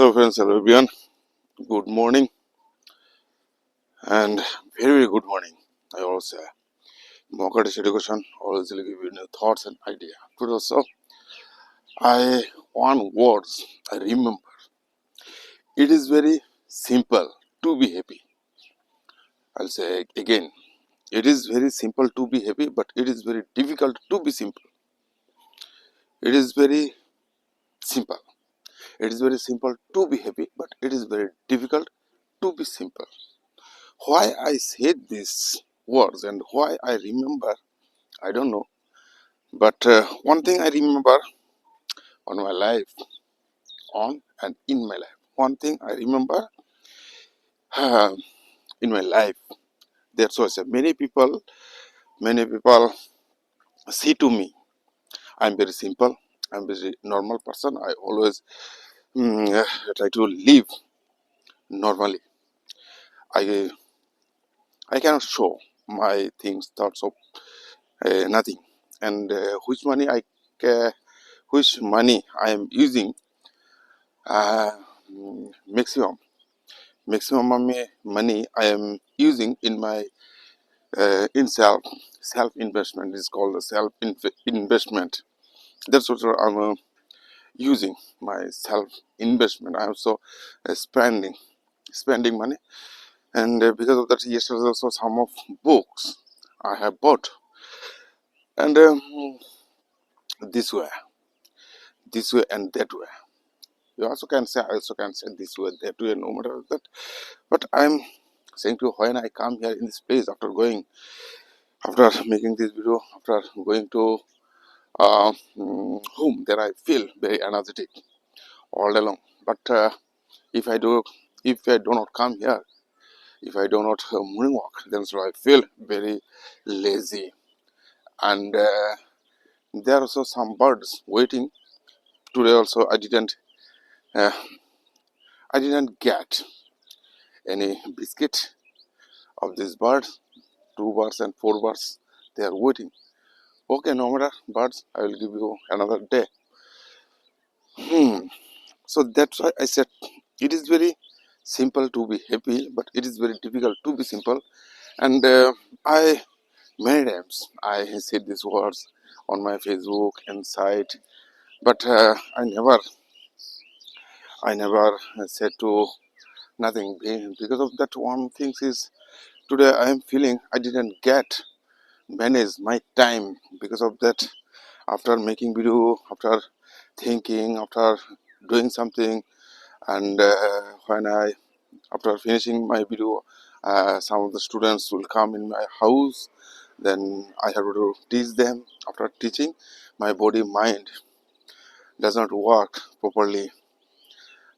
Hello friends, hello everyone. Good morning and very good morning. I always say, Mokadish education always will give you new thoughts and idea. Today also, I one words I remember. It is very simple to be happy. I'll say again. It is very simple to be happy, but it is very difficult to be simple. It is very simple. It is very simple to be happy, but it is very difficult to be simple. Why I said these words and why I remember, I don't know. But one thing I remember on my life, on and in my life, one thing I remember uh, in my life, that's why I say many people see to me, I'm very simple, I'm very normal person. I always try to live normally. I I cannot show my things, thoughts of nothing, and uh, which money I am using uh, maximum money I am using in my in self investment is called the investment. That's what I'm using my self investment. I'm also spending money, and because of that, yesterday also some of books I have bought, and this way, this way, and that way. You also can say, I also can say this way, that way, no matter that. But I'm saying to you, when I come here in this place after making this video, after going to home, then I feel very energetic all day long. But if I do if I do not come here, if I do not morning walk, then so I feel very lazy. And there are also some birds waiting today. Also, uh, I didn't get any biscuit of this bird. Two birds and four birds, they are waiting. Okay, no matter birds, I will give you another day. So that's why I said it is very simple to be happy, but it is very difficult to be simple. And I many times I said these words on my Facebook and site, but I never said to nothing because of that. One thing is today I am feeling I didn't get manage my time because of that. After making video, after thinking, after doing something, and when I after finishing my video, some of the students will come in my house, then I have to teach them. After teaching, my body mind does not work properly.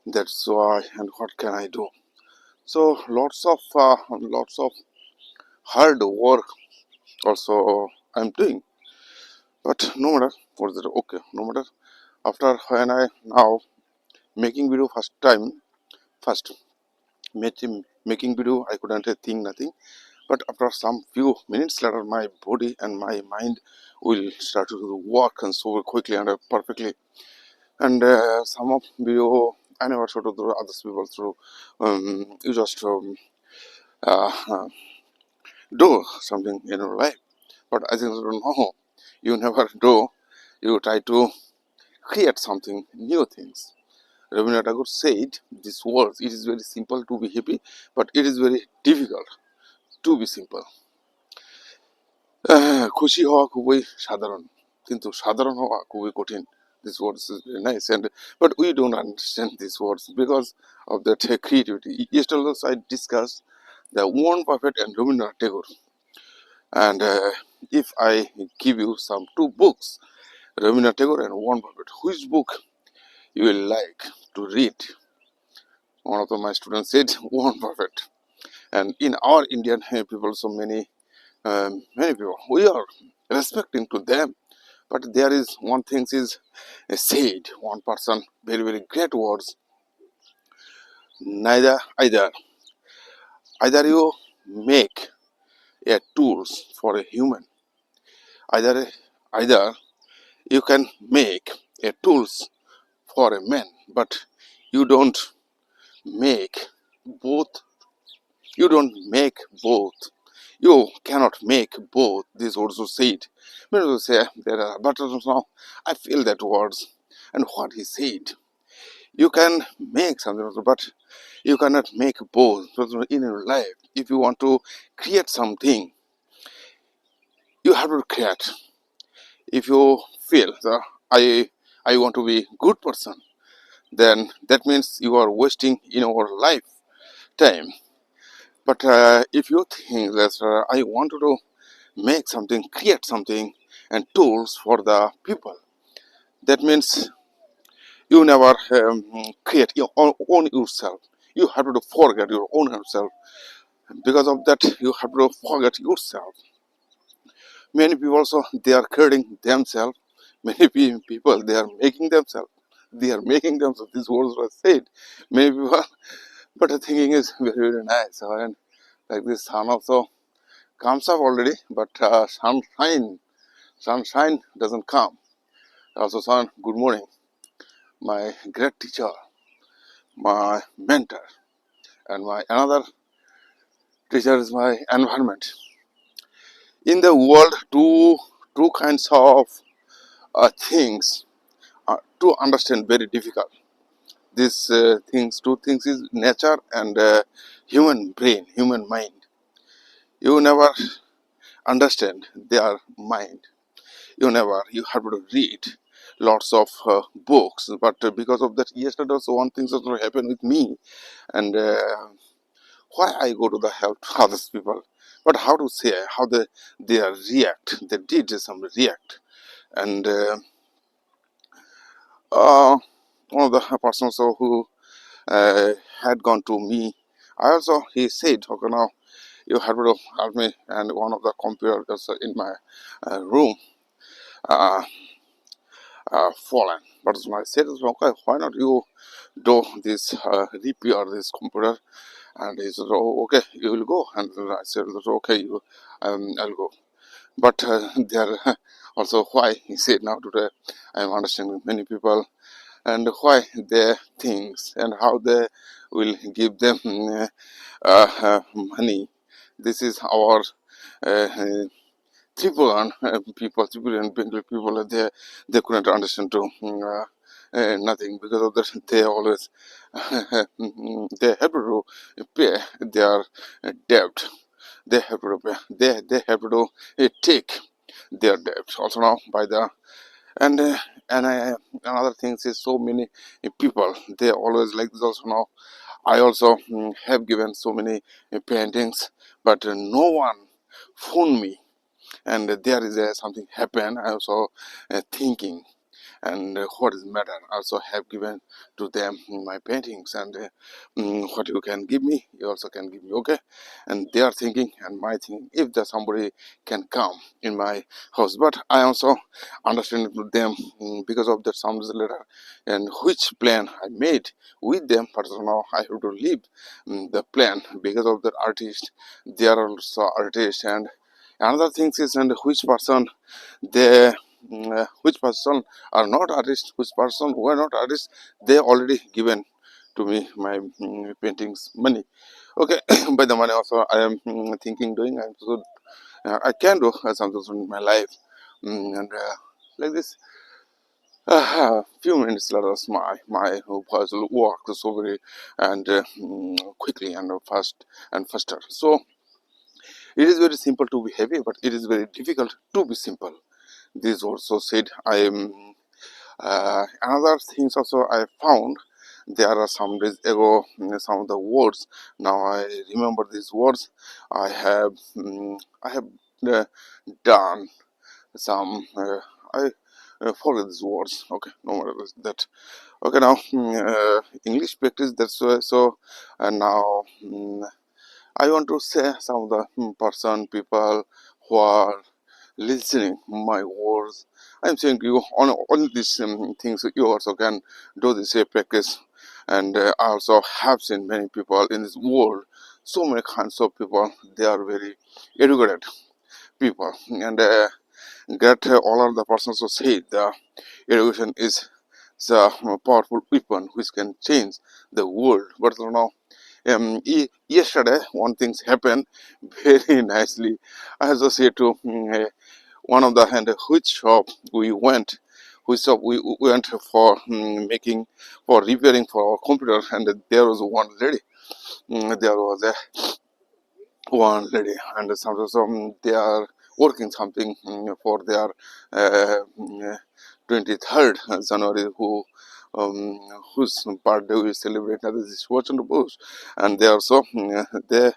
That's why, and what can I do? So lots of hard work also I'm doing, but no matter what is it, okay, no matter. After when I now making video first making video, I couldn't think nothing. But after some few minutes later, my body and my mind will start to work and so quickly and perfectly. And some of video I never showed to the other people through. You just uh, uh, do something in your life. But I think no, you never do. You try to create something new things. Rabindranath Tagore said these words. It is very simple to be happy, but it is very difficult to be simple. খুশি হওয়া খুবই সাধারণ, কিন্তু সাধারণ হওয়া খুবই কঠিন. This words is very nice, and but we don't understand these words because of that creativity. Yesterday also I discussed the Warren Buffett and Rabindranath Tagore, and if I give you some two books, Rabindranath Tagore and Warren Buffett, which book you will like to read? One of my students said Warren Buffett, and in our Indian people, so many people we are respecting to them. But there is one thing is said, one person, very great words. Neither either you make a tools for a human, either either you can make a tools for a man, but you don't make both. You don't make both. You cannot make both. This also said. Many people say there are, but now I feel that words and what he said. You can make something, but you cannot make both. In your life, if you want to create something, you have to create. If you feel that I want to be good person, then that means you are wasting in your lifetime. But if you think that I want to make something, create something, and tools for the people, that means you never create your own yourself. You have to forget your own yourself. Because of that, you have to forget yourself. Many people also they are creating themselves. Many people they are making themselves. They are making themselves. These words were said. Many people, but the thinking is very very nice. And like this sun also comes up already, but sunshine doesn't come. Also, son, good morning. My great teacher, my mentor, and my another teacher is my environment. In the world, two kinds of things to understand very difficult. These two things is nature and human brain, human mind. You never understand their mind. You have to read lots of books, but because of that, yesterday also one thing also happened with me, and why I go to the help to others people, but how to say how they react. They did some react, and uh, one of the persons also who had gone to me. I also he said, okay, now you have to help me, and one of the computers in my room uh, fallen. But I said, okay, why not you do this repair this computer? And he said, oh, okay, you will go. And I said, okay, I'll go. But there also why he said now today I am understanding many people and why they things and how they will give them money. This is our uh, Tripuran people, Tripuran Bengal people, they couldn't understand too. Nothing because of that they always they have to pay their debt. They have to pay, they have to take their debt also now by the and another things is so many people they always like this also now. I also have given so many paintings, but no one phoned me, and there is something happen. I also thinking and what is matter. I also have given to them my paintings, and what you can give me, you also can give me, okay? And they are thinking and my thinking if there somebody can come in my house, but I also understand with them because of that sounds letter and which plan I made with them, but now I have to leave the plan because of the artist. They are also artists, and another thing is and which person they which person are not artists, which person who are not artists, they already given to me my paintings money. Okay, by the money also I am thinking doing. I can do something in my life, and like this. Few minutes later, my puzzle worked so very and quickly and fast and faster. So it is very simple to be heavy, but it is very difficult to be simple. This also said I am. Another things also I found there are some days ago some of the words. Now I remember these words. I have uh, done some. I forget these words. Okay, no matter that. Okay, now English practice. That's why. So now I want to say some of the person people who are listening my words. I'm saying you on all these things you also can do this practice, and I also have seen many people in this world, so many kinds of people. They are very educated people, and get all of the persons who say the education is a powerful weapon which can change the world. But yesterday, one thing happened very nicely. I associate to one of the and which shop we went. Which shop we went for making for repairing for our computer, and there was one lady. There was a one lady, and sometimes they are working something for their 23rd January, um, whose birthday we celebrate. That is Washington Bush, and they also they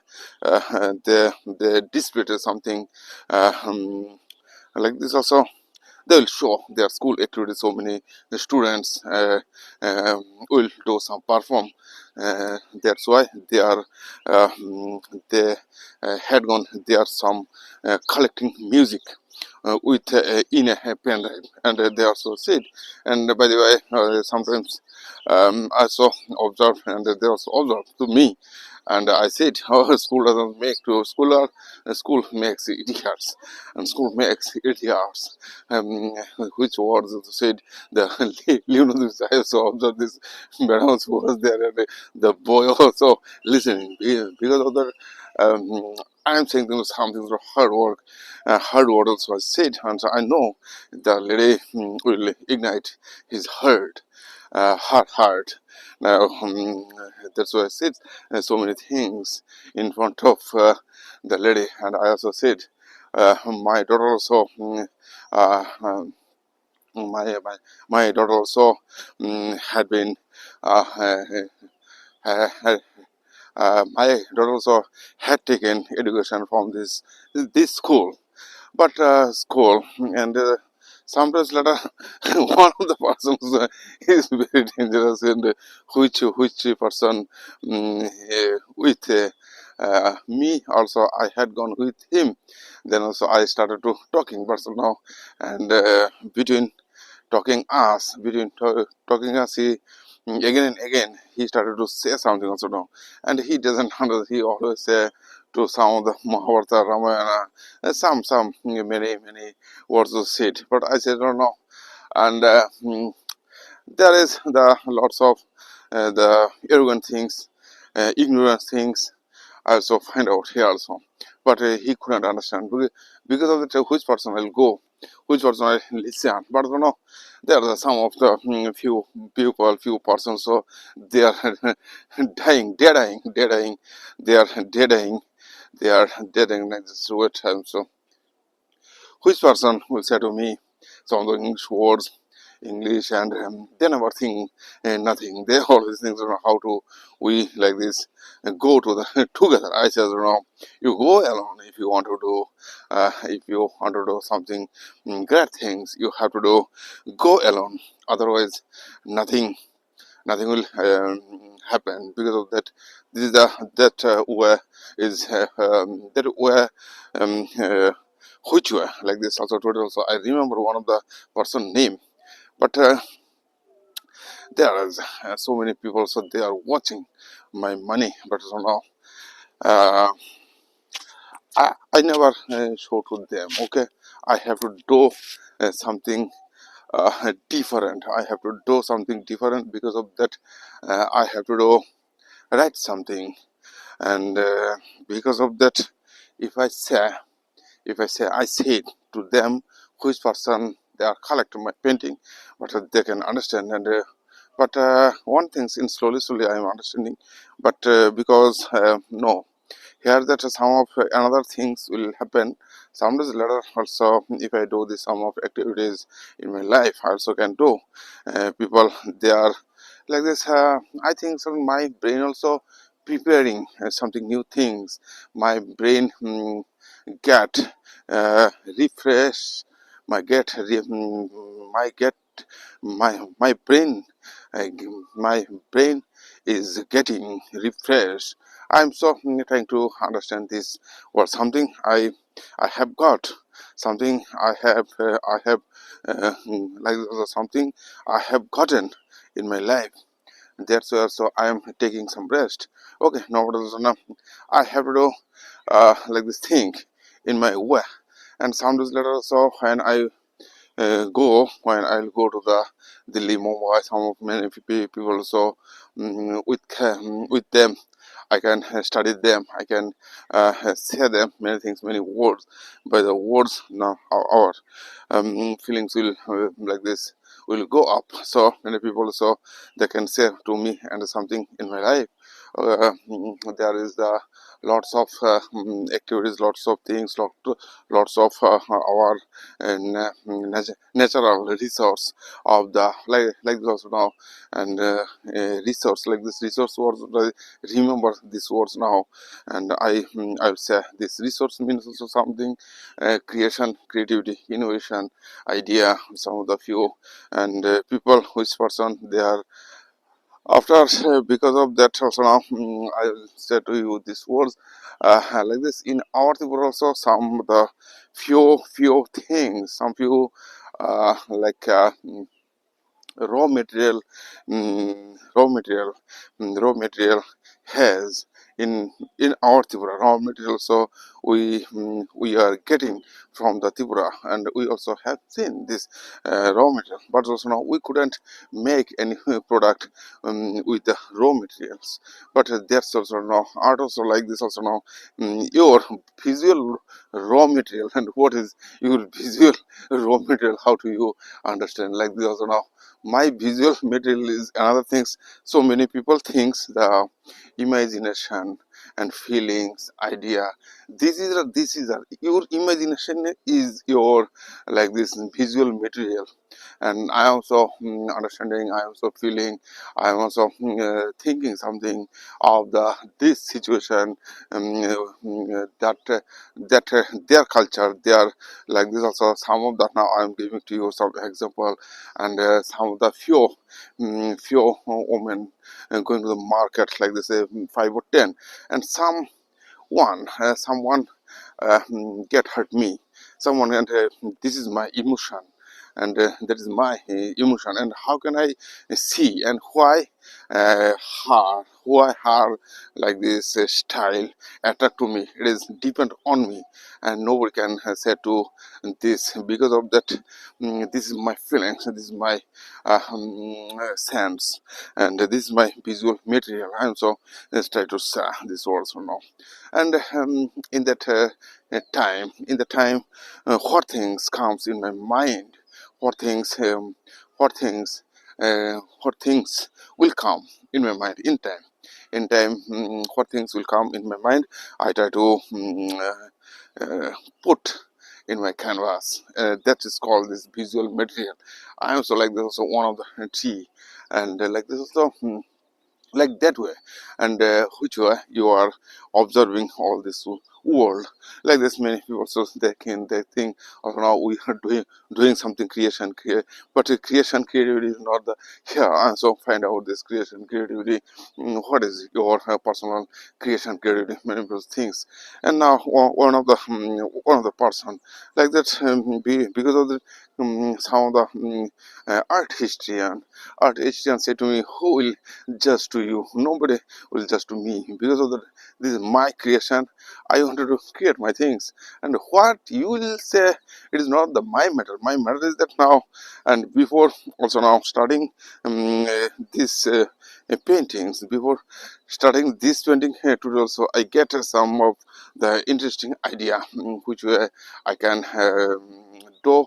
displayed something like this also. They will show their school activities. So many students will do some perform. That's why they are they had gone. They are some collecting music with in a pen drive, and they also said. And by the way, sometimes I also observe, and they also observe to me. And I said, "Oh, school doesn't make to school. School makes idiots, and school makes idiots." Which words said the Leonardo I also observed this madam was there, and the boy also listening because of the I'm saying something of hard work also I said, and so I know the lady will ignite his heart. Now that's why I said so many things in front of the lady, and I also said my daughter also my daughter also had been had my daughter also had taken education from this school, but school and sometimes later one of the persons is very dangerous, and which person with me also I had gone with him. Then also I started to talking person now, and between talking us, again and again he started to say something also now, and he doesn't understand. He always say to some of the Mahabharata, Ramayana, some many words of said, but I said no, and there is the lots of the arrogant things, ignorant things. I also find out here also, but he couldn't understand because of the which person will go, which person will listen. But there are some of the few people, few persons, so they are dying, they're dying, they are dying, they are dying like this word time. So which person will say to me some of the English words, English, and they never think nothing. They always think how to we like this go to the together. I said, you go alone if you want to do if you want to do something great things. You have to do go alone. Otherwise, nothing will happen because of that. This is the that where is that where which were like this also told also. I remember one of the person name, but there are so many people, so they are watching my money. But so now I never show to them. Okay, I have to do something different. I have to do something different because of that. I have to do write something, and because of that, if I say I say to them which person they are collecting my painting, but they can understand. And but one thing in slowly I am understanding, but because no, here that some of another things will happen. Sometimes later also, if I do this some of activities in my life, I also can do. People they are like this. I think so. My brain also preparing something new things. My brain get refresh. My get my get my brain uh, my brain is getting refreshed. I'm so trying to understand this or something I have got, something I have like something I have gotten in my life. That's where so I am taking some rest. Okay, now what is enough? I have to do like this thing in my way. And some days later, so when I go when I'll go to the Delhi, Mumbai. Some of many people. So with them, I can study them. I can say them many things, many words. By the words, now our feelings will like this will go up. So many people, so they can say to me and something in my life. There is the lots of activities, lots of things, lots of our natural resource of the like this also now, and resource like this resource words. I remember these words now, and I will say this resource means also something creation, creativity, innovation, idea. Some of the few and people, which person they are after because of that also now I will say to you these words like this in our Tripura also some the few things, some few raw material raw material has in our Tripura raw material. So we are getting from the Tripura, and we also have seen this raw material, but also now we couldn't make any product with the raw materials. But that's also now art also like this also now your visual raw material, and what is your visual raw material, how do you understand like this also now my visual material is another things. So many people thinks the imagination and feelings idea, this is your imagination is your like this visual material, and I also understanding, I also feeling, I am also thinking something of the this situation, that their culture, their like this also. Some of that now I am giving to you some example, and some of the few women going to the market like this 5 or 10, and someone get hurt me, someone, and this is my emotion, and that is my emotion, and how can I see and why her like this style attract to me, it is depend on me, and nobody can say to this because of that. This is my feelings, this is my sense, and this is my visual material. I am so let's try to say this also now, and in that in the time what things comes in my mind, what things what things what things will come in my mind in time, what things will come in my mind, I try to put in my canvas. That is called this visual material. I also like this also one of the tree, and like this also like that way, and which way you are observing all this world like this. Many people so they think, oh now we are doing something creation but creation creativity is not the here, and so find out this creation creativity, what is your personal creation creativity, many people things. And now one of the person like that because of the some of the art historian say to me, who will just to you, nobody will just to me, because of that this is my creation, I wanted to create my things. And what you will say, it is not the my matter is that now, and before also now starting this paintings, before starting this painting today also I get some of the interesting idea, which I can do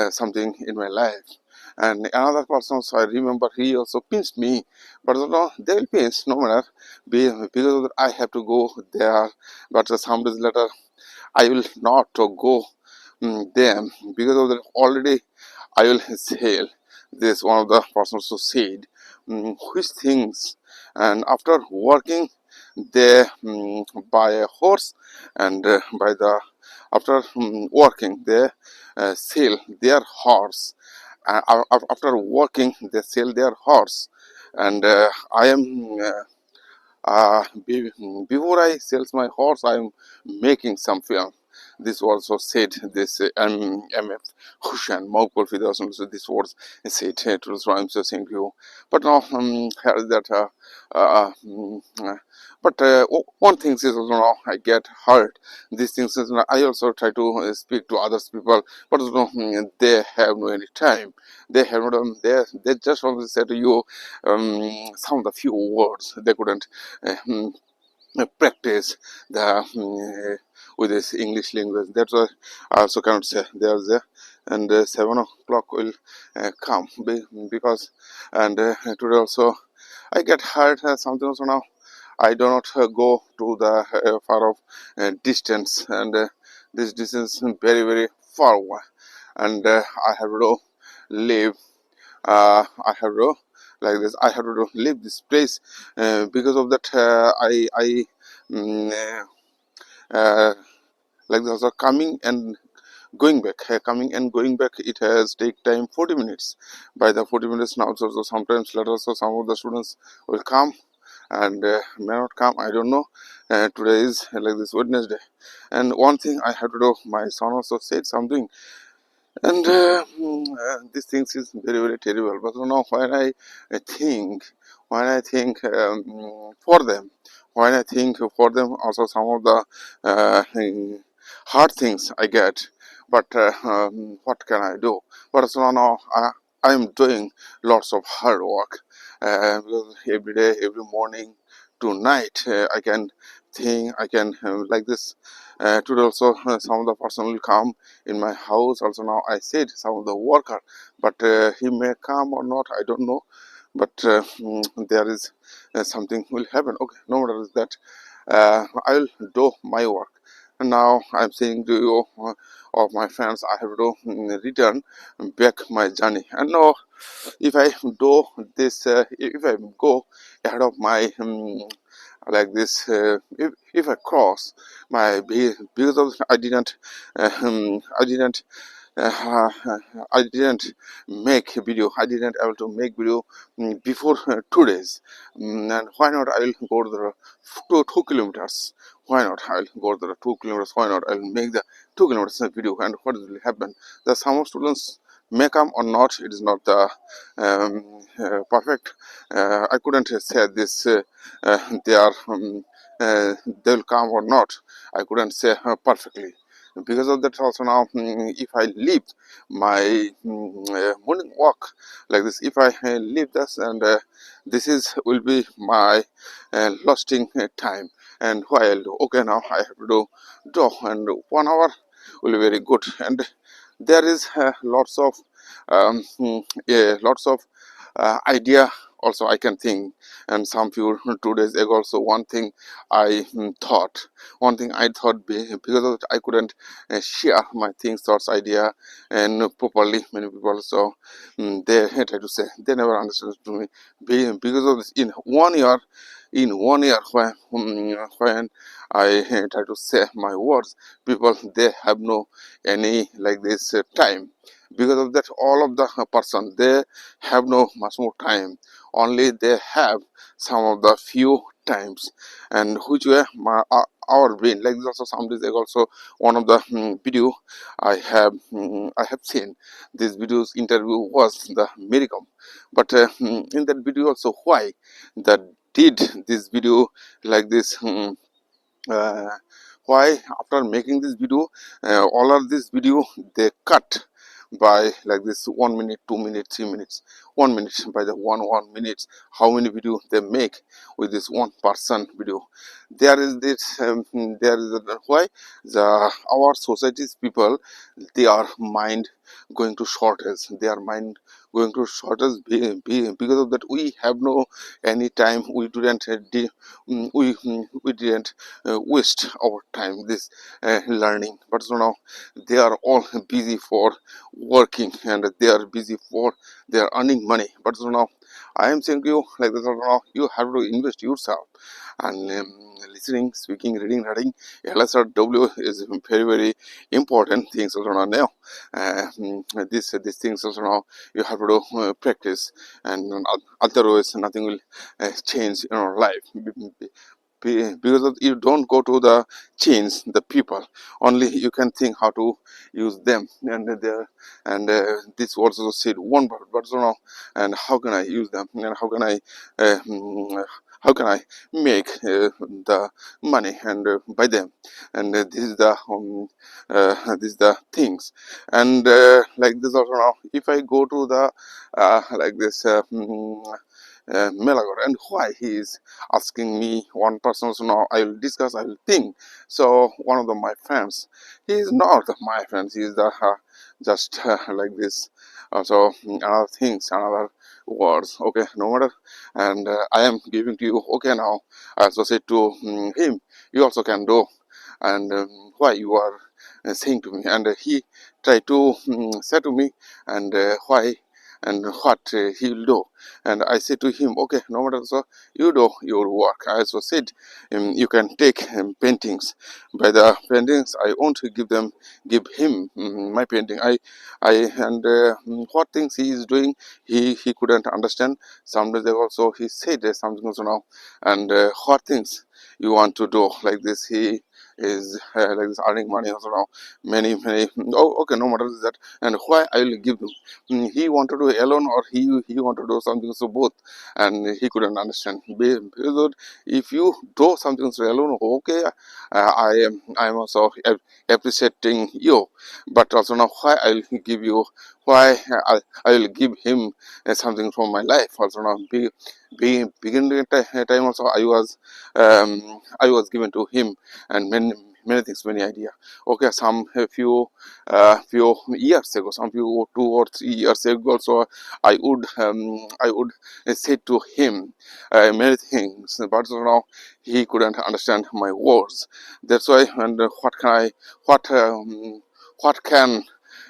something in my life. And another person, so I remember he also pinched me, but no, they will pinch no matter, because of that I have to go there. But some days later I will not go them, because of that already I will sail. This one of the persons who said which things, and after working they buy a horse, and by the after working they sell their horse. After working they sell their horse, and I am before I sells my horse I am making some film. this also said this MF Hushan Mawkul Fidas also this words said to I'm so saying you but now here that but one thing is also now I get hurt these things is I also try to speak to others people but they have no any time they have not they just want to say to you some of the few words they couldn't practice the with this English language. That's why I also cannot say there's a and 7 o'clock will come because and today also I get hurt something also now. I do not go to the far off distance and this distance is very far away and I have to live I have to like this. I have to leave this place because of that. I mm, uh, like this. Coming and going back, coming and going back. It has take time 40 minutes. By the 40 minutes now, so sometimes later, so some of the students will come and may not come. I don't know. Today is like this Wednesday, and one thing I have to do. My son also said something and these things is very terrible but you know when I think for them when I think for them also some of the hard things I get but what can I do but so now I am doing lots of hard work because every day every morning to night I can think I can like this today also some of the person will come in my house also now I said some of the worker but he may come or not I don't know but there is something will happen okay no matter is that I'll do my work and now I'm saying to you of my friends I have to return back my journey and now if I do this if I go ahead of my like this if I cross my because of I didn't uh, I didn't make a video I didn't able to make video before 2 days and why not I will go to the 2 kilometers why not I'll go to the 2 kilometers why not I'll make the 2 kilometers video and what will happen the some students may come or not it is not the perfect I couldn't say this they are they'll come or not I couldn't say perfectly because of that also now if I leave my morning walk like this if I leave this and this is will be my lasting time and why I'll do okay now I have to do and 1 hour will be very good and there is lots of idea also I can think and some few 2 days ago also one thing I thought because of it, I couldn't share my things thoughts idea and properly many people so they try to say they never understood to me because of this in 1 year when I try to say my words people they have no any like this time because of that all of the person they have no much more time only they have some of the few times and which were our brain like this also some days ago also one of the video I have seen this video's interview was the miracle but in that video also why that did this video like this uh, why after making this video all of this video they cut by like this 1 minute 2 minutes 3 minutes 1 minute by the one minutes how many video they make with this one person video there is this there is why the our society's people their mind going to shortage their mind going to shortage because of that we have no any time we didn't we didn't waste our time this learning but so now they are all busy for working and they are busy for they are earning money but so now I am saying to you like this so now you have to invest yourself and listening speaking reading writing LSRW is very important things also now these things also now you have to do practice and otherwise nothing will change in our life because of you don't go to the change the people, only you can think how to use them. And there, and this was also said one word, but so now, and how can I use them, and how can I make the money and buy them, and this is the things. And like this also now, if I go to the like this Melagor, and why he is asking me one person, so now I will discuss, I will think. So one of my friends, he is not my friends, he is the just like this. So another things, another words, okay, no matter. And I am giving to you, okay, now I also said to him, you also can do. And why you are saying to me, and he tried to say to me, and why and what he will do. And I said to him, okay, no matter, so you do your work. I also said, you can take paintings. By the paintings, I want to give him my painting. I and what things he is doing, he couldn't understand. Sometimes also he said something also now, and what things you want to do like this. He is like this earning money also now. Many. Oh, okay, no matter that. And why I will give him. He wanted to do alone, or he wanted to do something, so both, and he couldn't understand. Because if you do something so alone, okay, I am also appreciating you, but also now why I will give you, why I will give him something from my life also now. Beginning time also I was given to him, and many things, many idea. Okay, some a few years ago, some few 2 or 3 years ago, also I would say to him many things, but now he couldn't understand my words. That's why. And what what can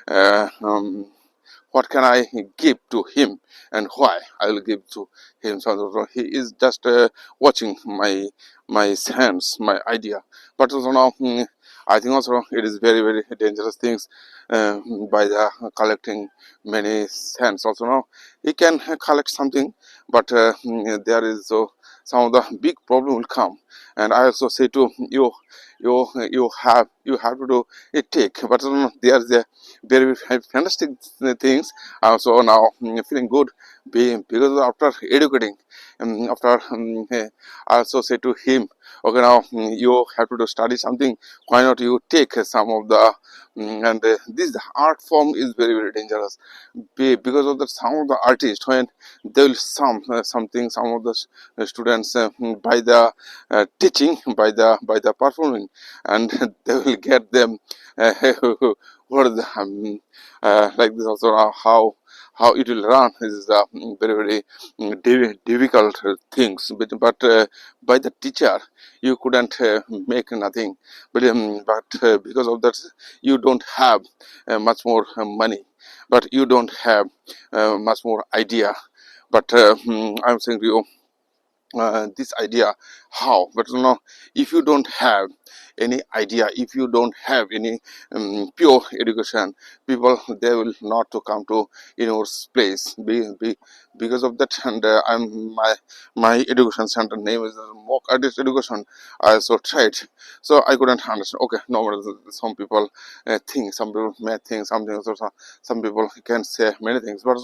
uh, um, what can I give to him, and why I will give to him. So he is just watching my hands, my idea. But also now, I think also it is very dangerous things uh, by the collecting many hands. Also now he can collect something, but there is some of the big problem will come. And I also say to you, you have to do it take. But there is a very fantastic things. So now feeling good, because after educating, after I also say to him, okay, now you have to do study something. Why not you take some of the and this art form is very dangerous. Because of the some of the artists, when they will something, some of the students by the teaching, by the performing, and they will get them what is the, like this also. How it will run is very difficult things, but by the teacher you couldn't make nothing. But because of that, you don't have much more money, but you don't have much more idea. But I'm saying to you, this idea how. But if you don't have any idea, if you don't have any pure education, people they will not to come to in your place. Because of that. And my education center name is mock artist education. I also tried, so I couldn't understand. Okay, no matter, some people think, some people may think something, so some people can say many things, but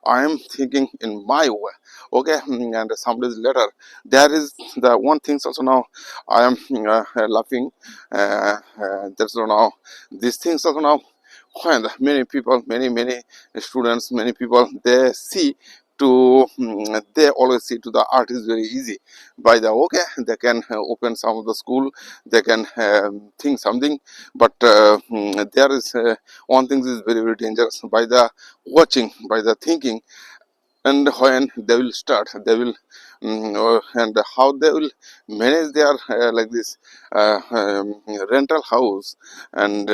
I am thinking in my way. Okay, and some days later, there is the one things also now I am laughing. That's now these things also now, when many people, many students, many people, they see to they always see to the art is very easy. By the okay, they can open some of the school, they can think something. But there is one thing is very dangerous. By the watching, by the thinking, and when they will start, they will and how they will manage their like this rental house. And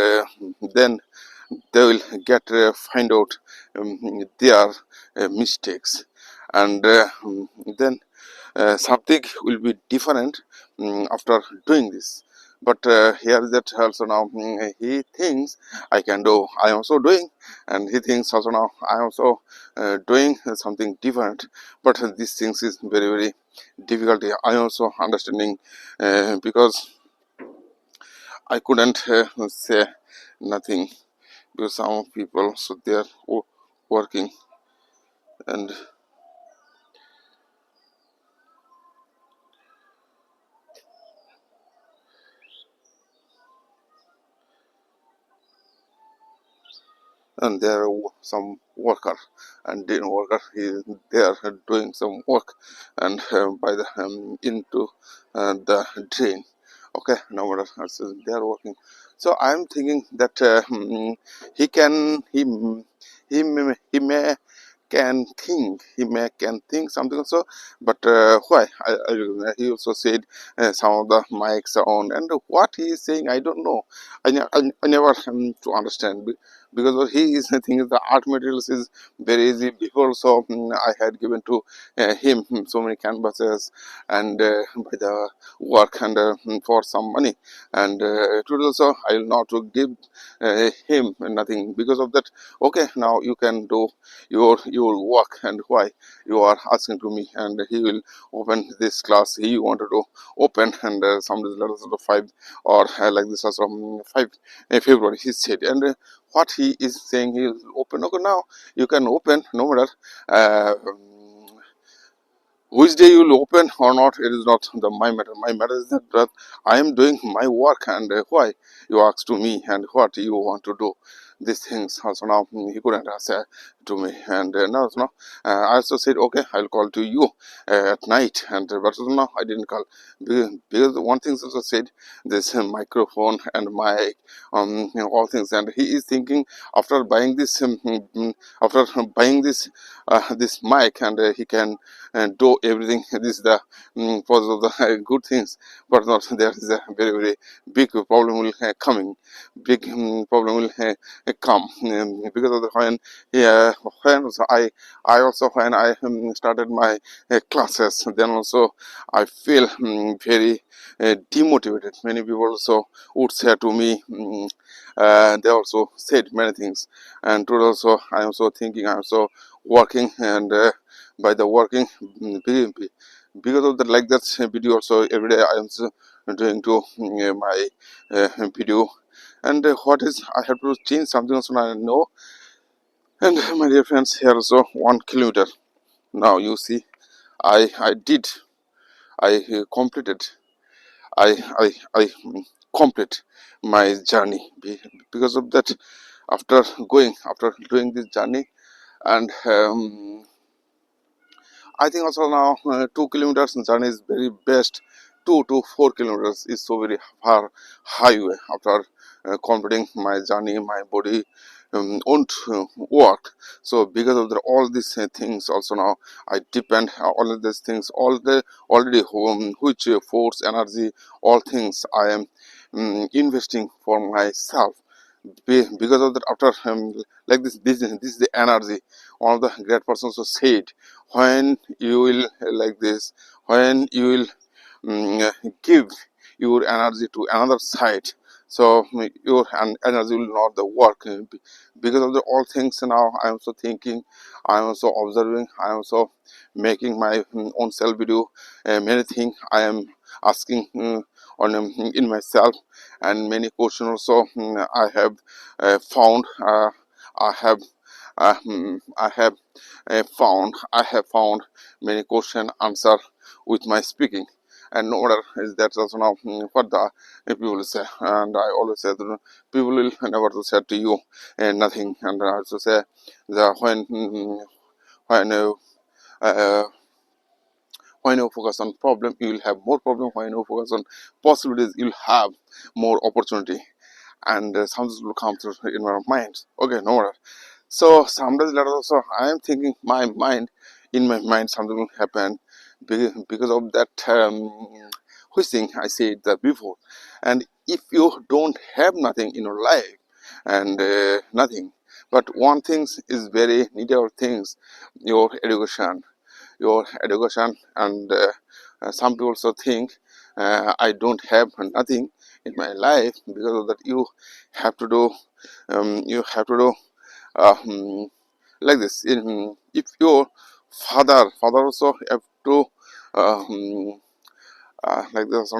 then they will get find out their mistakes. And then something will be different after doing this. but here is that also now he thinks I can do, I am also doing, and he thinks also now I am also doing something different. But these things is very very difficult. I also understanding because I couldn't say nothing, because some people so they are working, and there are some worker, and the worker is they are doing some work, and by the into the drain. Okay, no matter, so they are working. So I'm thinking that he can he may can think something also, but why he also said some of the mics are on, and what he is saying I don't know. I never to understand, because what he is thinking the art materials is very easy. Before so I had given to him so many canvases, and by the work, and for some money, and today also I will not to give him nothing because of that. Okay, now you can do your work, and why you are asking to me, and he will open this class he wanted to open, and some letters of 5, or like this was from 5 February he said, and what he is saying he will open. Okay, now you can open, no matter uh, which day you will open or not, it is not my matter. My matter is that I am doing my work, and why you ask to me, and what you want to do. These things also now he couldn't answer to me, and now so now I also said okay, I'll call to you at night, and but so now I didn't call, because one thing also said this microphone and mic, all things, and he is thinking after buying this after buying this mic, and he can and do everything. This is the cause of the good things, but not there is a very very big problem will big problem will come, because of the when also I also when I started my classes, then also I feel very demotivated. Many people also would say to me, they also said many things, and today also I am also thinking, I am also working, and by the working because of the like that video also every day I am doing to my video, and what is I have to change something also I know. And my dear friends, here also 1 kilometer. Now you see I did I completed I complete my journey. Because of that, after after doing this journey, and I think also now 2 kilometers journey is very best. 2 to 4 kilometers is so very far highway. After completing my journey, my body won't work. So because of all these things, also now I depend all of these things, all the already which force energy, all things I am investing for myself. Because of that, after like this is the energy. One of the great persons who said, when you will like this, when you will give your energy to another side, so your energy will not the work. Because of the all things now I am also thinking, I am also observing, I am also making my own self video. Many things I am asking on in myself, and many questions also I have found, I have I have found many question answer with my speaking. And no matter is that also now what the people will say, and I always say that people will never to say to you nothing. And I also say the when uh, when you focus on problem, you will have more problem. When you focus on possibilities, you'll have more opportunity, and something will come through in our mind. Okay, no matter. So sometimes later also I am thinking my mind, in my mind something will happen, because of that which thing I said that before. And if you don't have nothing in your life, and nothing, but one thing is very needed things, your education, and some people also think I don't have nothing in my life. Because of that, have to do you have to do like this. If your father also have to uh, um, like this,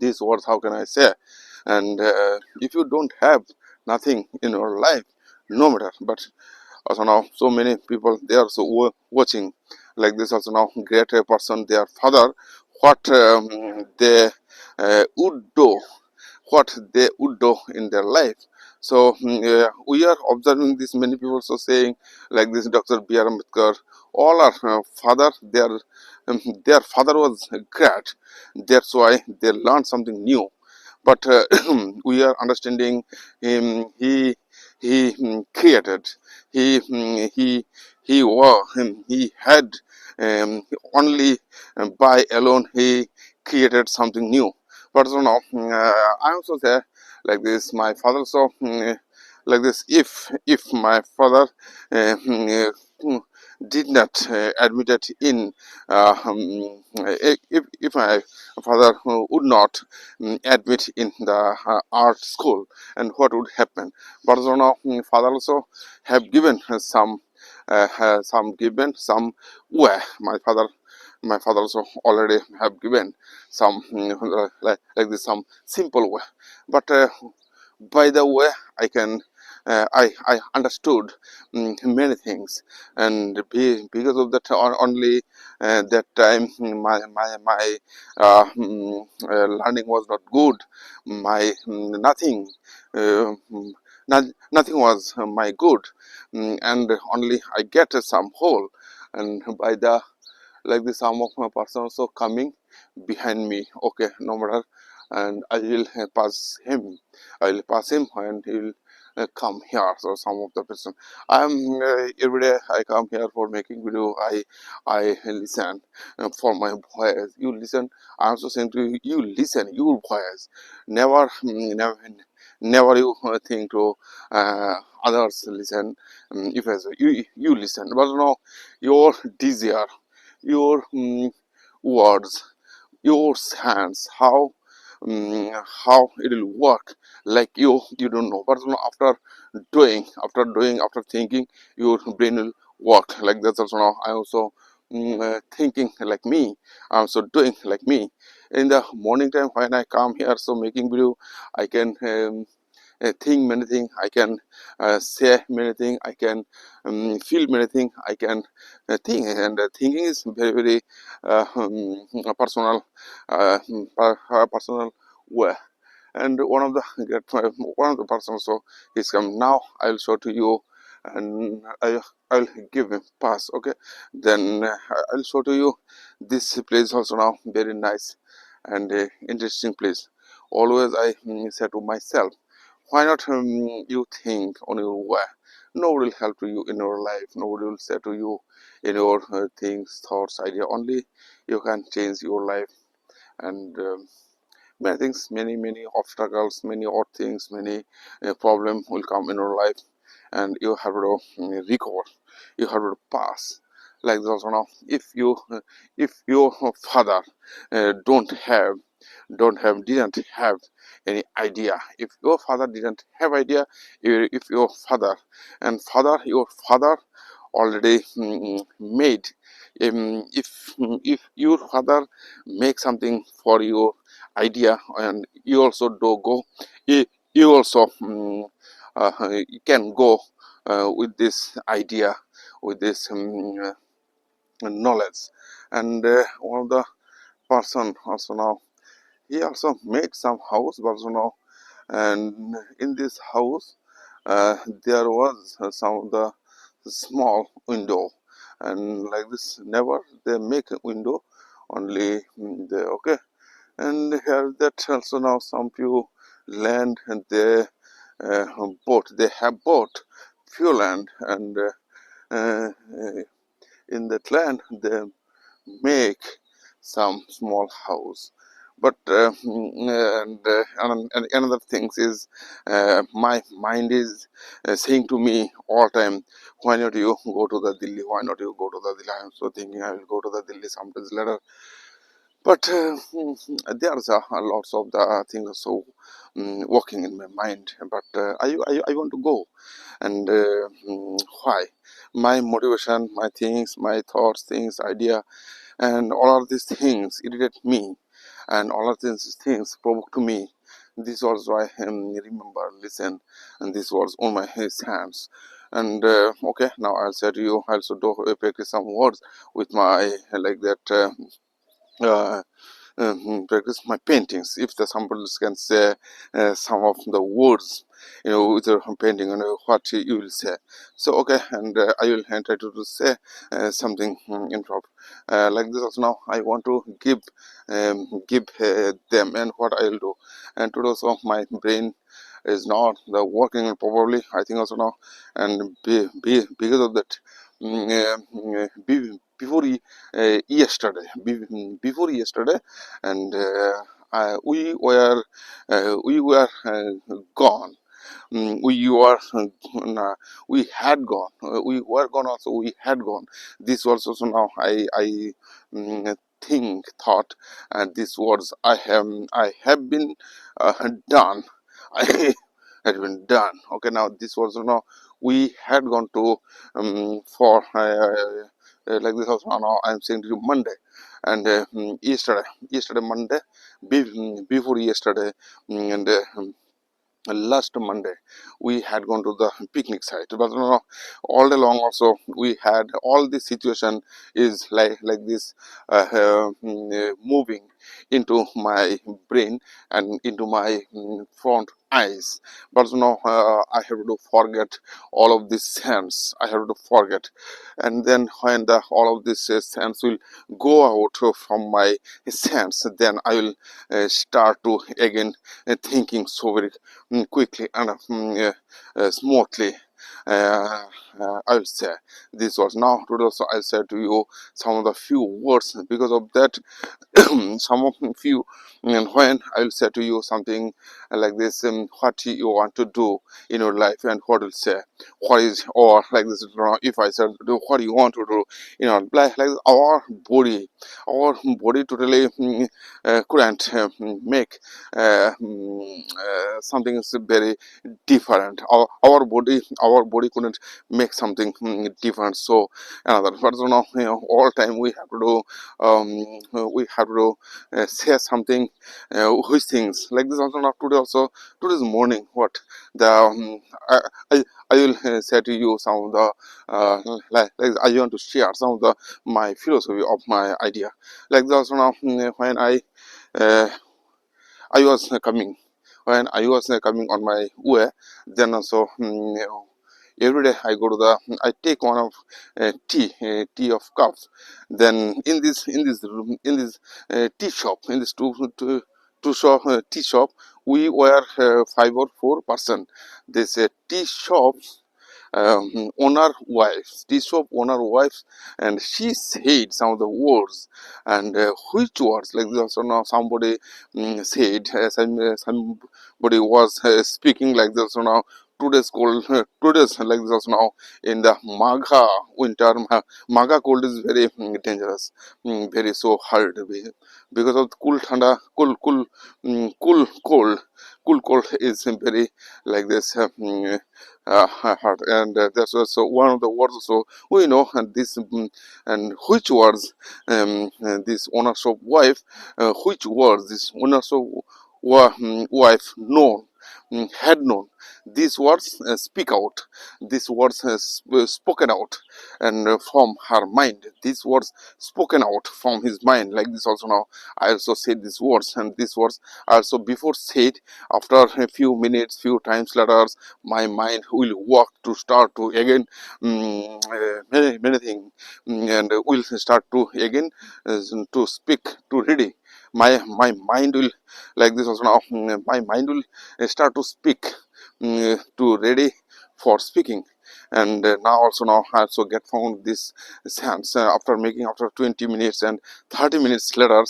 these words, how can I say, and if you don't have nothing in your life, no matter. But also now, so many people, they are so watching like this. Also now, great person, their father, what they would do, what they would do in their life. So we are observing this, many people so saying like this, Dr. B.R. Ambedkar, all our father, their father was great, that's why they learned something new. But we are understanding him, he created, he had only by alone he created something new. But so now I also say like this, my father, so like this, if my father did not admitted in if my father would not admit in the art school, and what would happen. But so now father also have given some way. My father also already have given some like this, some simple way. But by the way, I can I understood many things, and because of that, only that time my learning was not good. My nothing nothing was my good. And only I get some hole, and by the like the some of my person also coming behind me, okay, no matter, and I will pass him, I will pass him, and he will come here. So some of the person, I'm every day I come here for making video. I listen for my voice. You listen. I'm also saying to you, you listen your voice. Never you think to others listen. If as you listen, but no, your desire, your words, your hands, how it will work, like you don't know. But after after thinking, your brain will work like that. Also now I also thinking like me, I'm also doing like me. In the morning time when I come here, so making video, I can think many things, I can say many things, I can feel many things, I can think. And thinking is very very personal, personal way. And one of the persons, so he's come now. I'll show to you, and I'll give him pass, okay. Then I'll show to you this place also now, very nice and interesting place. Always I say to myself, why not you think on your way? Nobody will help you in your life, nobody will say to you in your things, thoughts, idea. Only you can change your life. And many things, many obstacles, many odd things, many problems will come in your life, and you have to recover, you have to pass. Like this also now, if your father didn't have any idea, if your father didn't have idea, if your father and father your father already made, if your father make something for your idea, and you also do go, you also you can go with this idea, with this knowledge. And one of the person also now, he also made some house, but also now, and in this house there was some of the small window, and like this, never they make a window, only they, okay. And here that also now some few land, and they they have bought few land, and uh, in that land they make some small house. But and another things is, my mind is saying to me all time, why not you go to the Delhi, why not you go to the Delhi. I'm so thinking I will go to the Delhi sometimes later. But there's lots of the things also working in my mind. But I want to go, and why? My motivation, my things, my thoughts, things, idea, and all of these things irritate me, and all of these things provoke to me. This was why I remember, listen, and this was on my his hands. And okay, now I'll say to you, I also do practice some words with my like that. Uh, Practice my paintings. If the somebody can say some of the words, with your painting, what you will say. So okay, and I will try to say something in front like this. Also now I want to give them, and what I will do. And today also my brain is not the working probably. I think also now, and because of that. Before yesterday, and we were gone. We were we had gone. We were gone also. We had gone. This was also now think thought, and these words I have been done. I had been done. Okay, now this was now we had gone to for like this also now I'm saying to you Monday, and yesterday Monday, before yesterday, and last Monday we had gone to the picnic site. But all day long also we had all this situation is like this moving into my brain and into my front eyes. But I have to forget all of these sense. I have to forget, and then when all of this sense will go out from my sense, then I will start to again thinking so very quickly and smoothly. I will say this was now today. Also, I said to you some of the few words because of that. Some of few, and when I will say to you something like this, what you want to do in your life, and what will say, what is, or like this. If I said do what you want to do, like our body totally couldn't make something is very different. Our body couldn't make something different. So another person, all time we have to do say something which things like this also. Not today also, today's morning what the I, I I will say to you some of the like I want to share some of the my philosophy of my idea like this also now. When uh, I was coming when I was coming on my way, then also every day I go to the I take one of tea of cups. Then in this room in this tea shop, in this two shop tea shop, we were 5 or 4 person. This tea shop owner wives, tea shop owner wives, and she said some of the words, and which words like this. So now somebody said, somebody was speaking like this. So now today's cold, today's like this. Also now in the Magha winter, Magha cold is very dangerous, very so hard because of cool thanda, cool cold is very like this. Hard. And that's also one of the words also we know, and this and which words this ownership wife, which words this ownership wife known, had known these words speak out, these words spoken out, and from her mind, these words spoken out from his mind like this also now. I also said these words, and these words also before said, after a few minutes, few times later, my mind will work to start to again many things, and will start to again to speak to ready. My mind will like this also now. My mind will start to speak to ready for speaking. and now also now I also get found this sense after making after 20 minutes and 30 minutes later,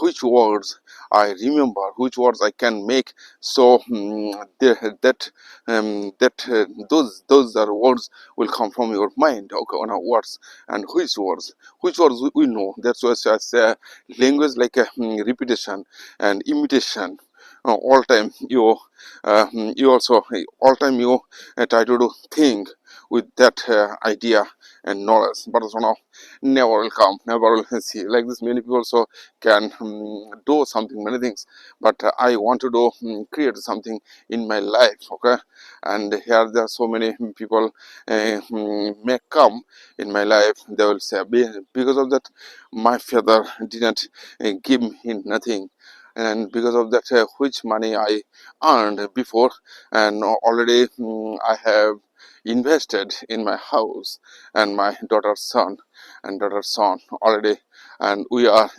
which words I remember, which words I can make. So those are words will come from your mind, okay, on our words. And which words we know. That's why as language like repetition and imitation. All time you also all time you try to do think with that idea and knowledge, but also now never will come, never will see like this. Many people also can do something, many things, but I want to do create something in my life, okay. And here there are so many people may come in my life, they will say, because of that my father didn't give me nothing, and because of that which money I earned before, and already I have invested in my house and my daughter's son already, and we are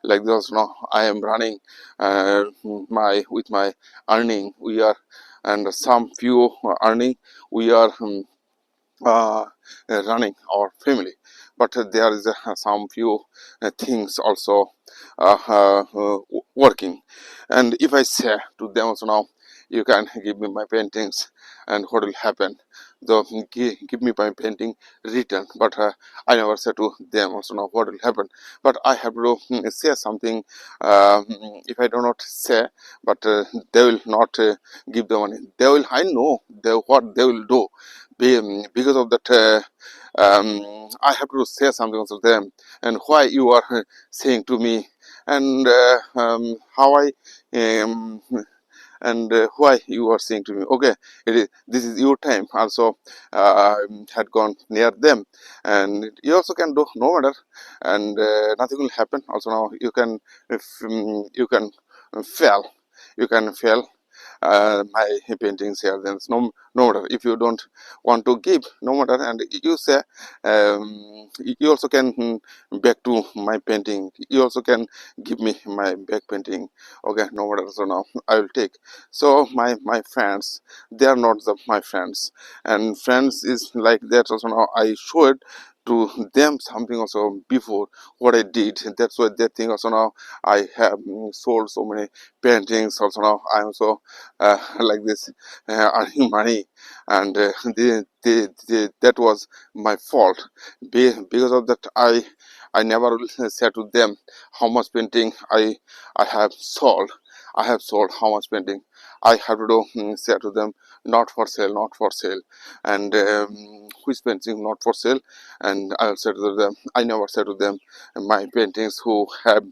like this now. I am running my with my earning. We are and some few earning. We are uh, running our family, but there is some few things also working. And if I say to them also now, you can give me my paintings, and what will happen, the give me my painting written, but I never say to them also now what will happen. But I have to say something. If I do not say, but they will not give the money, they will, I know what they will do. Because of that I have to say something also to them, and why you are saying to me, and how I um, and why you are saying to me, okay, this is your time also. Had gone near them, and you also can do no matter, and nothing will happen also. Now you can, if you can fail, you can fail my paintings here. Then no matter if you don't want to give, no matter, and you say you also can back to my painting, you also can give me my back painting, okay, no matter. So now I will take. So my friends, they are not my friends, and friends is like that also. Now I showed to them something also before what I did. That's why they think also now I have sold so many paintings also. Now I am so like this earning money, and that was my fault. Because of that I never said to them how much painting I have sold. I have sold how much painting. I have to do say to them, not for sale, not for sale, and which painting not for sale. And I said to them, I never said to them my paintings who have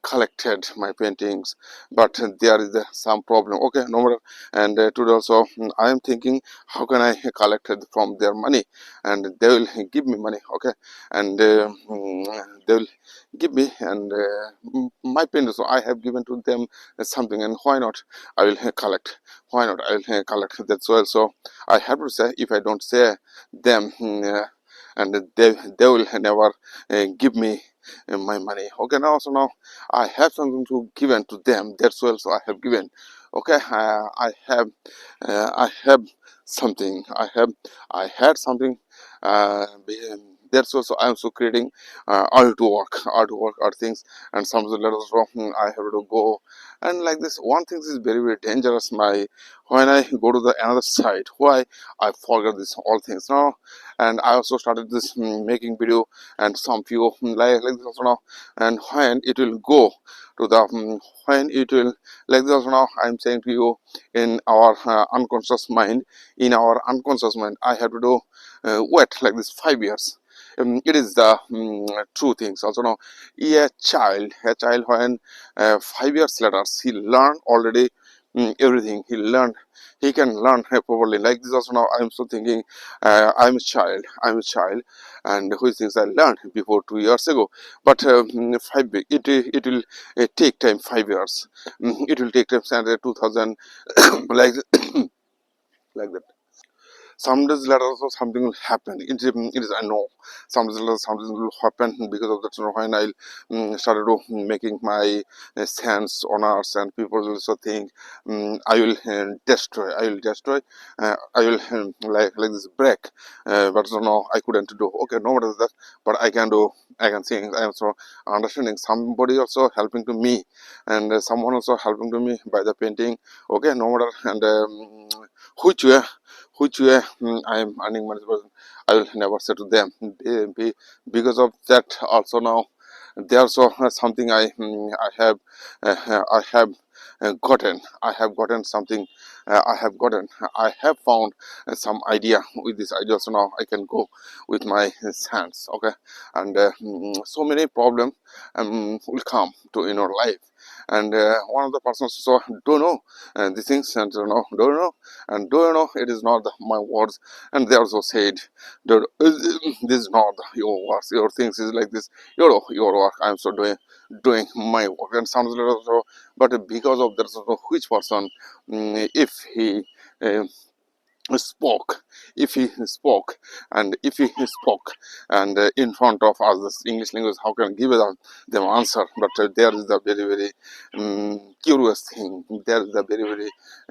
collected my paintings, but there is some problem, okay, no matter. And today also I am thinking, how can I collect it from their money, and they will give me money, okay. And they will give me, and my paintings, so I have given to them something, and why not I will collect, why not I will collect. That's well. So I have to say, if I don't say them and they will never give me my money, okay. Now so now I have something to given to them, that's well. So I have given, okay. I have something, I had something that's also I am so creating artwork art things, and some of the letters from I have to go. And like this one thing is very very dangerous, my when I go to the another side, why I forget this all things now. And I also started this making video, and some few like this also now. And when it will go to the when it will like this also now, I'm saying to you, in our unconscious mind, in our unconscious mind I have to do wait like this 5 years. It is the true things also now. A child when 5 years later he learned already everything he learned, he can learn properly like this also. Now I'm so thinking, I'm a child, and which things I learned before 2 years ago. But it will take time, 5 years. It will take time since 2000 like like that. some days later also something will happen. It is I know some days later something will happen because of that. When I started to making my sense on arts, and people will also think I will destroy, I will like this break, but so no, I couldn't do. Okay, no matter that, but I can do. I can sing. I am so understanding. Somebody also helping to me, and someone also helping to me by the painting. Okay, no matter, and which way, I am earning money, but I will never say to them. Because of that, also now there also something I have gotten. I have gotten something. I have found some idea. With this idea, so now I can go with my hands. Okay, and so many problems will come to in our life. And one of the persons so don't know these things, and don't know, and do you know it is not my words. And they also said that this is not your words, your things is like this, your work. I'm so doing my work, and sounds little so, but because of that, so which person, if he uh, spoke, if he spoke and if he spoke and in front of us this English language, how can I give them answer? But there is the very curious thing, there is the very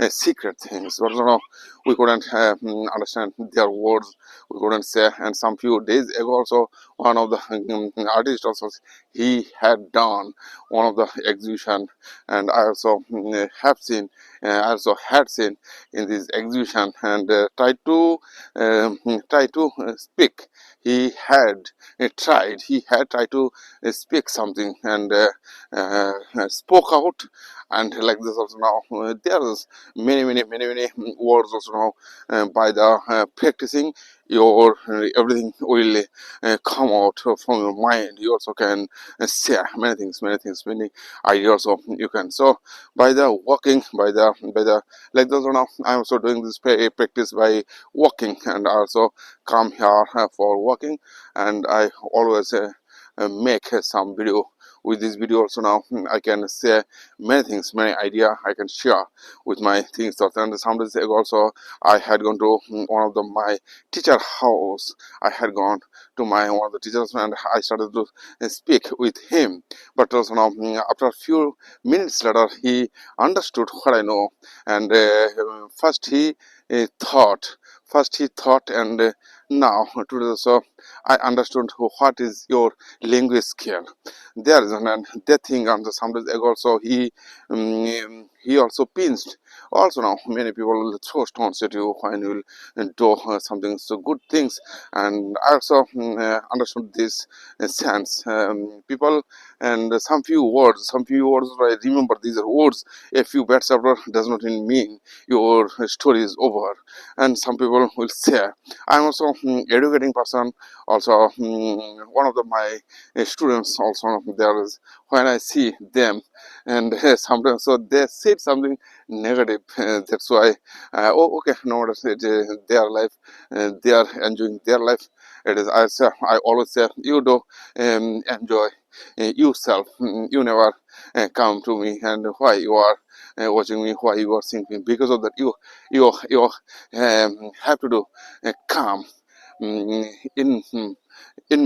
secret things, but we couldn't understand their words, we couldn't say. And some few days ago also, one of the artists also, he had done one of the exhibition, and I also have seen, I also had seen in this exhibition, and try to speak. He had he had tried to speak something, and spoke out, and like this also now there is many words also now by the practicing your everything will come out from your mind. You also can share many ideas of you can. So by the walking, by the like those now I'm also doing this practice by walking, and I also come here for walking, and I always make some video. With this video also now I can say many things, many idea I can share with my things. And some days ago also I had gone to one of the my teacher house. I had gone to my one of the teachers, and I started to speak with him. But also now after a few minutes later he understood what I know. And first he thought, and now today so I understood what is your language skill. There is and that thing, and some days ago also he also pinched. Also now many people will throw stones at you when you will do something so good things. And I also understood this sense, people, and some few words I remember. These are words. A few bad after does not mean your story is over. And some people will say, I'm also educating person. Also one of my students also there is, when I see them, and sometimes so they said something negative, that's why oh okay, no matter it, their life, they are enjoying their life. It is I always say, you do enjoy yourself. You never come to me, and why you are watching me, why you are thinking. Because of that, you have to do calm in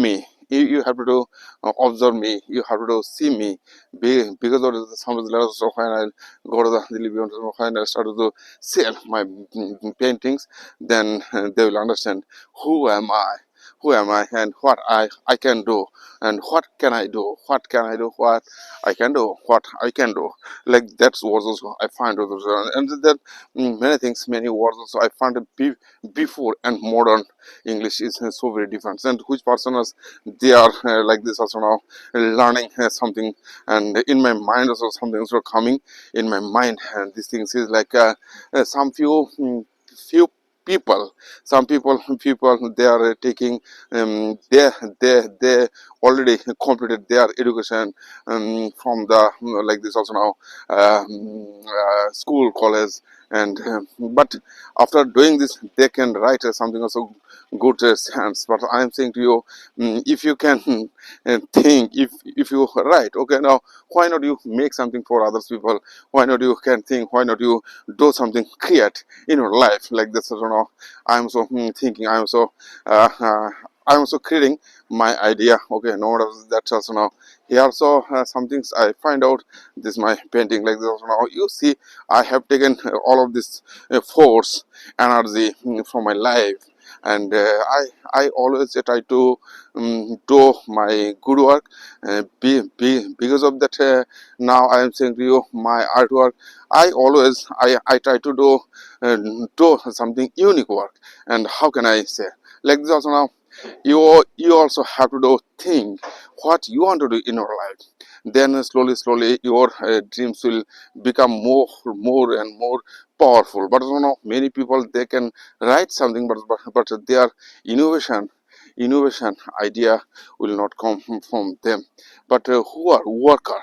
me. You have to do observe me, you have to do see me. Because of some of the letters, so when I go to the living room, when I start to sell my paintings, then they will understand who am I, and what I can do, and what can I do, what can I do, what I can do, what I can do. Like that's what also I find also. And that many things, many words also I find before and modern English is so very different. And which personas they are like this also now learning something, and in my mind also something also coming in my mind. And these things is like some few people, some people they are taking they already completed their education from the like this also now school, college, and but after doing this they can write something also good sense. But I am saying to you, if you can think, if you write, okay, now why not you make something for others people? Why not you can think? Why not you do something, create in your life like this? You know, I'm so thinking. I'm also creating my idea. Okay, no matter that also now. Here also some things I find out. This my painting like this also now. You see, I have taken all of this force, energy from my life, and I always try to do my good work. Because of that, now I am saying to you, my artwork. I try to uh, do something unique work. And how can I say like this also now? You also have to do think what you want to do in your life. Then slowly your dreams will become more and more powerful. But you know, many people they can write something, but their innovation innovation idea will not come from them. But who are worker,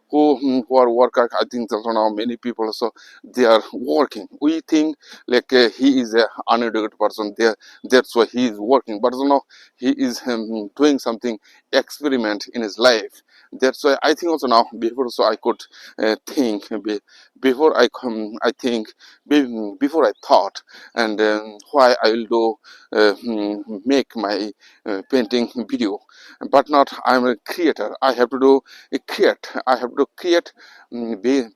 who are worker, I think also now many people also they are working. We think like he is a uneducated person there, that's why he is working. But you know, he is doing something experiment in his life. That's why I think also now before so I could think before I think before I thought, and why I will do make my painting video. But not I'm a creator, I have to do create, I have to create.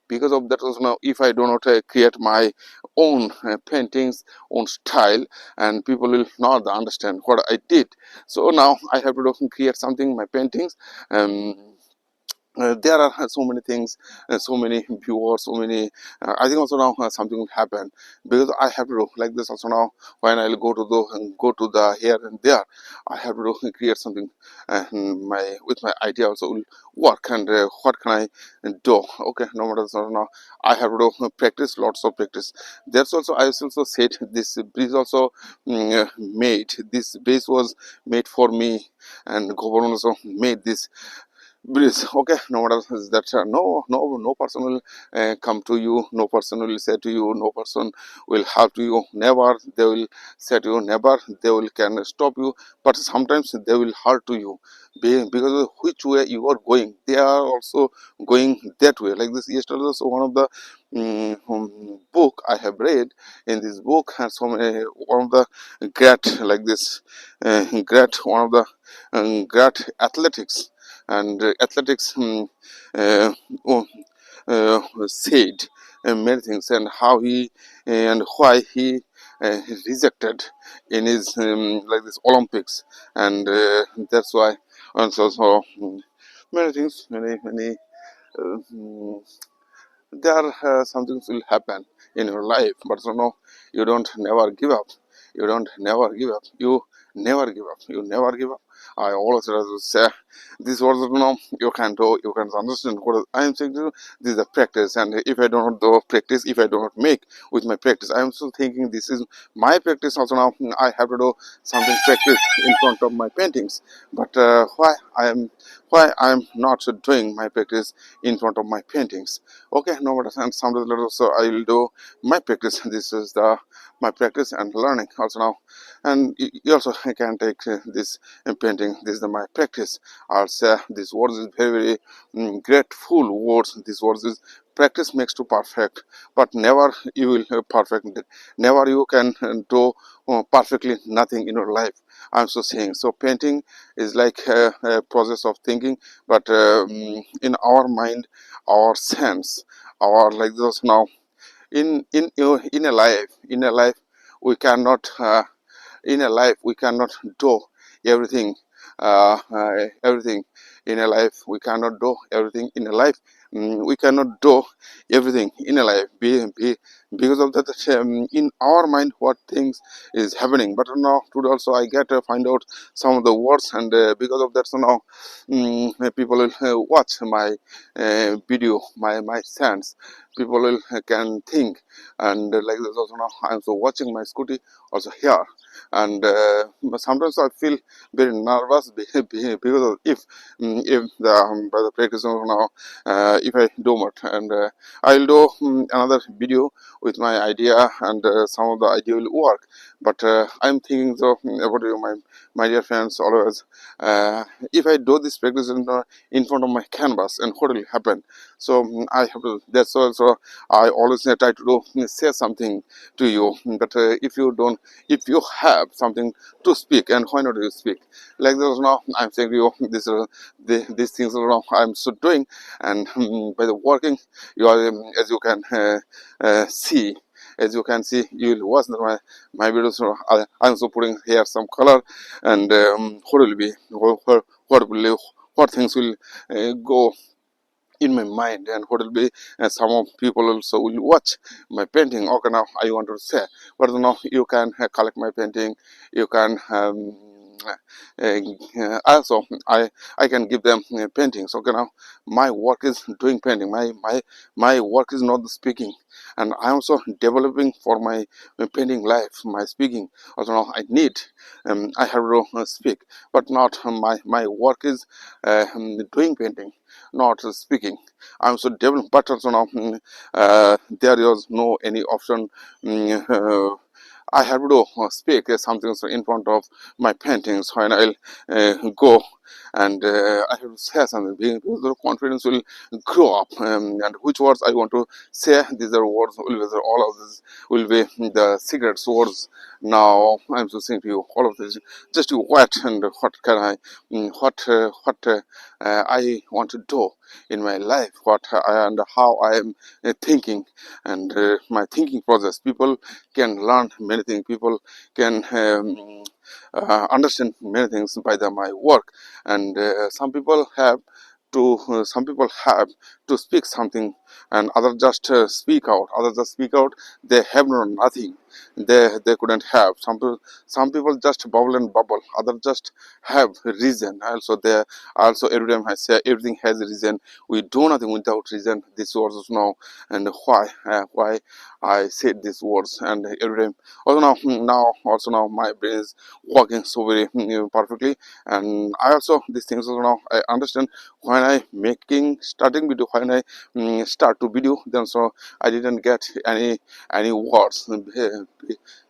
Because of that also now, if I do not create my own paintings, own style, and people will not understand what I did. So now I have to do, create something, my paintings. There are so many things, so many viewers, so many. I think also now something will happen because I have to do like this also now. When I'll go to the here and there, I have to do, create something. My with my idea also will work. And what can I do? Okay, no matter so now, I have to do practice, lots of practice. That's also I also said this bridge also made. This base was made for me, and government also made this bridge. Okay, no matter is that no person will come to you, no person will say to you, no person will help to you, never they will say to you, never they will can stop you. But sometimes they will hurt to you because of which way you are going, they are also going that way like this. Yesterday also one of the book I have read. In this book has so many, one of the great like this great, one of the great athletics, and athletics uh, oh, said many things, and how he and why he rejected in his like this Olympics. And that's why, and so many things, many uh, mm, there some things will happen in your life. But you know, you don't never give up, you don't never give up, you never give up, you never give up. I always say this was, you know, you can do, you can understand what I am saying to you. This is a practice, and if I do not do practice, if I do not make with my practice, I am still thinking this is my practice also now. I have to do something practice in front of my paintings. But why I am not doing my practice in front of my paintings? Okay, no matter, and sometimes later so I will do my practice. This is the my practice and learning also now. And you also can take this painting, this is the my practice. I'll say this words is very grateful words. This words is practice makes to perfect, but never you will perfect it. Never you can do perfectly nothing in your life. I'm so saying, so painting is like a process of thinking, but in our mind, our sense, our like this now, in a life, we cannot in a life we cannot do everything, everything in a life we cannot do everything in a life. We cannot do everything in a life because of that, in our mind what things is happening. But now today also I get to find out some of the words, and because of that, so now people will watch my video, my sense. people will can think. And like this also now I am so watching my scooty also here. And sometimes I feel very nervous because of if the by the practice of now if I do not. And I'll do another video with my idea, and some of the idea will work. But I'm thinking so about you, my dear friends, always if I do this practice in front of my canvas, and what will happen. So I have to, that's also I always try to do say something to you. But if you don't, if you have something to speak, and why not you speak like this now, I'm saying to you this these things are now I'm so doing. And by the working you are as you can see, as you can see, you will watch my videos. So I'm also putting here some color. And what will be what will what things will go in my mind, and what will be some of people also will watch my painting. Okay, now I want to say, but now you can collect my painting, you can also I can give them paintings. Okay, now my work is doing painting, my work is not the speaking. And I am also developing for my painting life, my speaking also. Now I need I have to speak, but not my work is doing painting, not speaking. I'm so developed, but also now there is no any option. I have to speak something so in front of my paintings when I'll go. And I have to say something because the confidence will grow up. And which words I want to say, these are words, all of this will be the secret words. Now I'm so saying to you all of this, just what and what can I, I want to do in my life, what and how I am thinking. And my thinking process. People can learn many things. People can understand many things by my work. And some people have to speak something, and others just speak out. Others just speak out. They have no nothing. They couldn't have. Some people just bubble and bubble. Others just have reason. Also they also every time I say everything has a reason. We do nothing without reason. This was now and why I said these words. And every time also now my brain is working so very perfectly. And I also these things also now I understand when I making starting video, when I start to video, then so I didn't get any words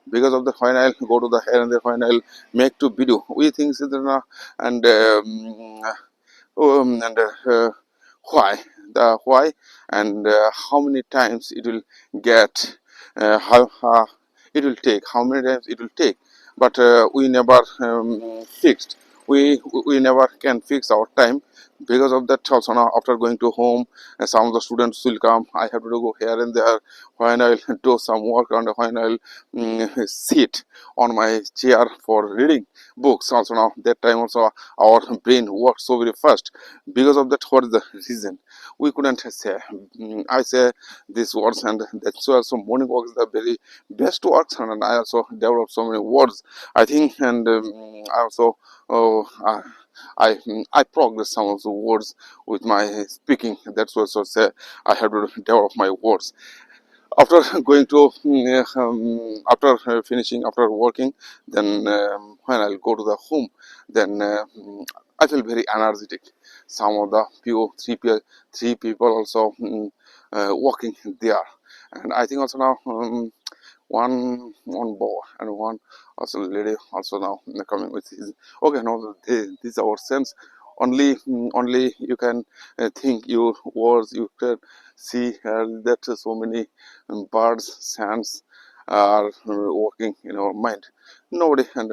because of the when I'll go to the hair, and the when I'll make to video we think and and why the why, and how many times it will get, how it will take, how many times it will take. But we never fixed, we never can fix our time. Because of that also now after going to home, some of the students will come, I have to go here and there. When I'll do some work, and when I'll sit on my chair for reading books also, now that time also our brain works so very fast. Because of that, what is the reason we couldn't say. I say these words, and that's why also morning walk is the very best works. And I also develop so many words, I think. And I also oh, I progress some of the words with my speaking. That's what I say I have to develop my words after going to after finishing, after working. Then when I'll go to the home, then I feel very energetic. Some of the three people also walking there. And I think also now one boy and one also lady also now coming with his. Okay, now these are our sense. Only you can think your words, you can see that so many birds, sands are working in our mind. Nobody and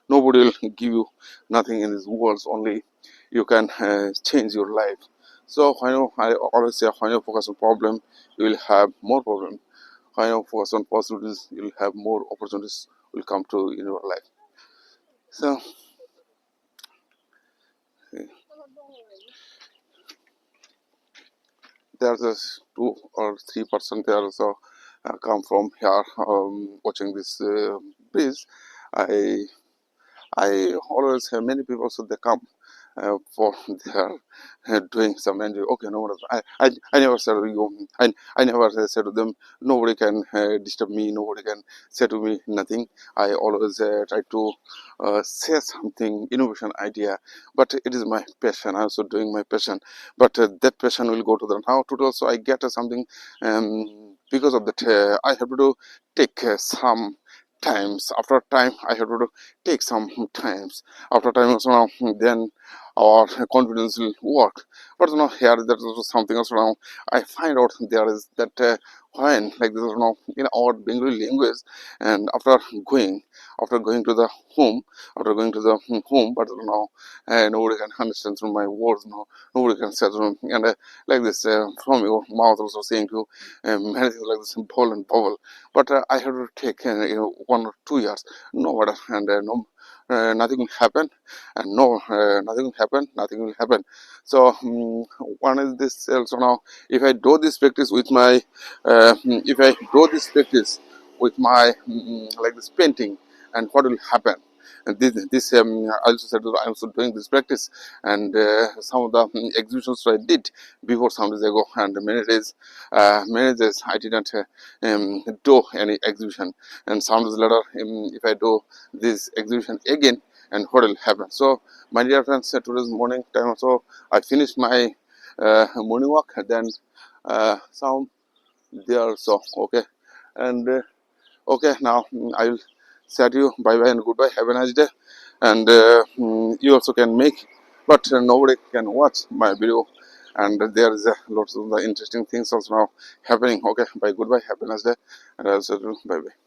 nobody will give you nothing in these worlds. Only you can change your life. So I always say when you focus on problem, you will have more problem. When you focus on possibilities, you will have more opportunities will come to in your life. So there's just 2 or 3% there also come from here watching this bridge. I I always have many people, so they come for their doing some NGO. Okay, no worries. I never said to you, I never said to them, nobody can disturb me, nobody can say to me nothing. I always try to say something, innovation idea, but it is my passion. I'm also doing my passion, but that passion will go to the now today. Also, I get something because of that. I have to do, take some times after time. I have to do, take some times after time. Also, now then our confidence will work. But here there is something else now. I find out there is that when like this in our Bengali language, and going after going to the home, but nobody can understand through my words. No, nobody can say through, and like this from your mouth also saying to many things like this in Poland bubble. But I have to take 1 or 2 years, no matter, and no. Nothing will happen, and no, nothing will happen, nothing will happen. So one is this also now, if I do this practice with my if I do this practice with my like this painting, and what will happen, and this I also said that I'm also doing this practice, and some of the exhibitions I did before some days ago, and many days I didn't do any exhibition, and some days later if I do this exhibition again, and what will happen. So my dear friends, today's morning time also I finished my morning walk, and then some there also. Okay, and okay, now I will say to you bye bye and goodbye, have a nice day, and you also can make, but nobody can watch my video, and there is lots of the interesting things also now happening. Okay, bye, goodbye, have a nice day, and I'll say to you bye bye.